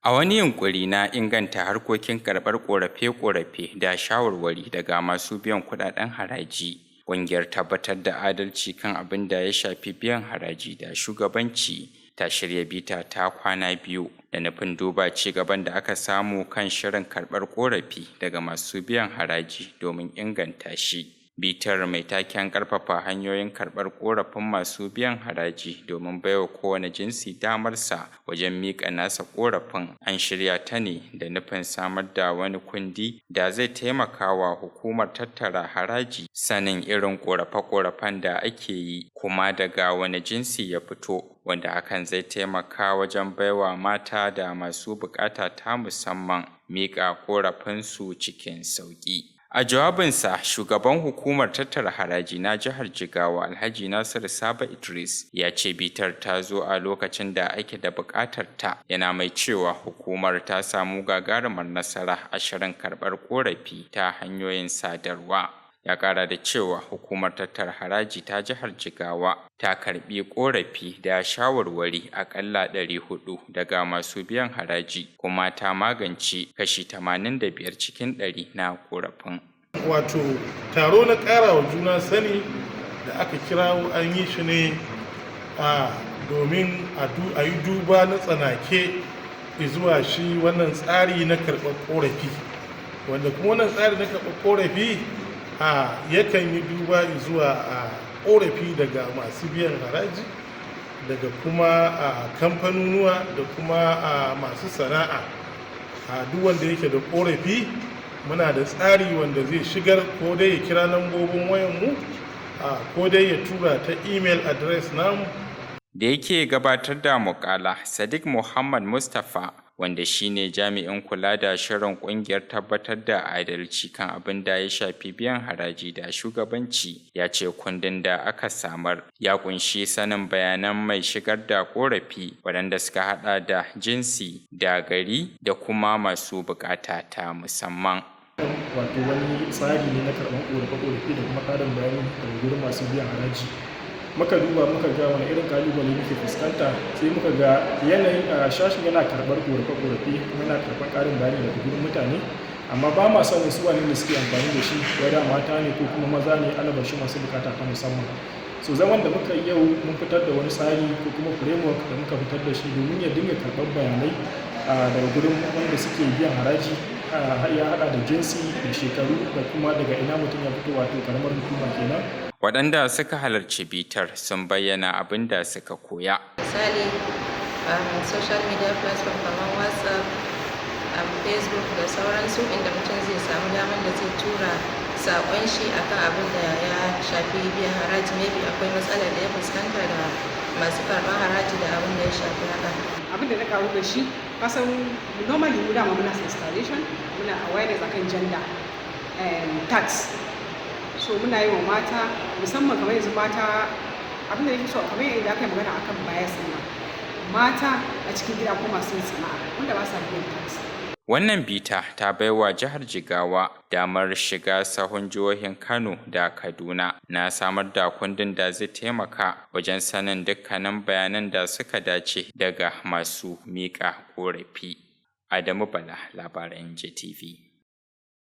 A wani yunƙuri na inganta harkokin karɓar ƙorafe-ƙorafe da shawarwari daga masu biyan kuɗaɗen haraji, ƙungiyar tabbatar da adalci kan abin da ya shafi biyan haraji da shugabanci ta shirya bita ta kwana 2 da nufin duba ci gaban da aka samu kan shirin karɓar ƙorafi daga masu biyan haraji domin inganta shi. Bitar mai taken ƙarfafa hanyoyin karɓar ƙorafin masu biyan haraji domin baiwa kowane jinsi damarsa wajen miƙa nasa ƙorafin an shirya ta ne da nufin samar da wani kundi da zai taimaka wa hukumar tattara haraji sanin irin ƙorafe-ƙorafen da ake yi kuma daga wani jinsi ya fito, wanda hakan zai taimaka wajen baiwa mata da masu buƙata ta musamman miƙa ƙorafinsu cikin sauƙi. A jawabinsa, shugaban hukumar tattara haraji na jihar Jigawa Alhaji Nasiru Sabo Idris ya ce bitar ta zo a lokacin da ake da buƙatar ta, yana mai cewa hukumar ta samu gagarumar nasara a shirin karɓar ƙorafi ta hanyoyin sadarwa. Ya ƙara da cewa hukumar tattara haraji ta jihar Jigawa ta karɓi ƙorafi da shawarwari aƙalla 400 daga masu biyan haraji kuma ta magance kashi 85 cikin 100 na ƙorafin. Wato taro na ƙara wa juna sani da aka kirawo an yi shi ne domin a yi duba na tsanake zuwa shi wannan tsari na karɓar ƙorafi, wanda kuma wannan tsari na karɓar ƙorafi yakan yi duba zuwa ƙorafi daga masu biyan haraji, daga kuma kamfanonuwa da kuma masu sana'a. Duk wanda yake da ƙorafi muna da tsari wanda zai shigar, ko dai ya kira lambobin wayanmu ko dai ya tura ta email address namu. Da yake gabatar da muƙala, Sadiq Muhammad Mustapha, wanda shine jami'in kula da shirin ƙungiyar tabbatar da adalci kan abin da ya shafi biyan haraji da shugabanci, ya ce kundin da aka samar ya ƙunshi sanin bayanan mai shigar da ƙorafi waɗanda suka haɗa da jinsi da gari da kuma masu buƙata ta musamman. Wato wani tsari ne na karɓar ƙorafe-ƙorafe da kuma ƙarin bayani daga gurin masu biyan haraji. Muka duba muka ga wani irin kalubale muke fuskanta, sai muka ga yanayin shashin yana karɓar ƙorafe-ƙorafe kuma yana karɓar ƙarin bayani daga gurin mutane, amma ba ma sanin su wane ne suke amfani da shi, wanda mata ne ko kuma maza ne, alabashi masu bukata ta musamman. So zaman da muka yi yau mun fitar da wani tsari ko kuma framework da muka fitar da shi domin ya dinga karɓar bayanai daga gurin wanda suke biyan haraji, ya haɗa da jinsi da shekaru da kuma daga ina mutum ya fito, wato karamar hukuma kenan. Waɗanda suka halarci bitar sun bayyana abin da suka koya. Misali, social media platform kamar WhatsApp, Facebook da sauransu, inda mutum zai samu damar da zai tura saƙon shi akan abin da ya shafi biyan haraji. Maybe akwai matsalar da ya fuskanta da masu karɓar haraji da abin da ya shafi haka. Abin da na kawo da shi, kasan normally mu dama muna installation, muna awareness akan gender tax. So muna yi wa mata, musamman kamar yanzu mata, abin da yake so kamar yadda aka yi magana akan bias ɗin, mata a cikin gida ko masu sana'a wanda ba sa biyan tax. Wannan bita ta baiwa jihar Jigawa damar shiga sahun jihohin Kano da Kaduna na samar da kundin da zai taimaka wajen sanin dukkanin bayanan da suka dace daga masu miƙa ƙorafi. Adamu Bala, labaran NJTV.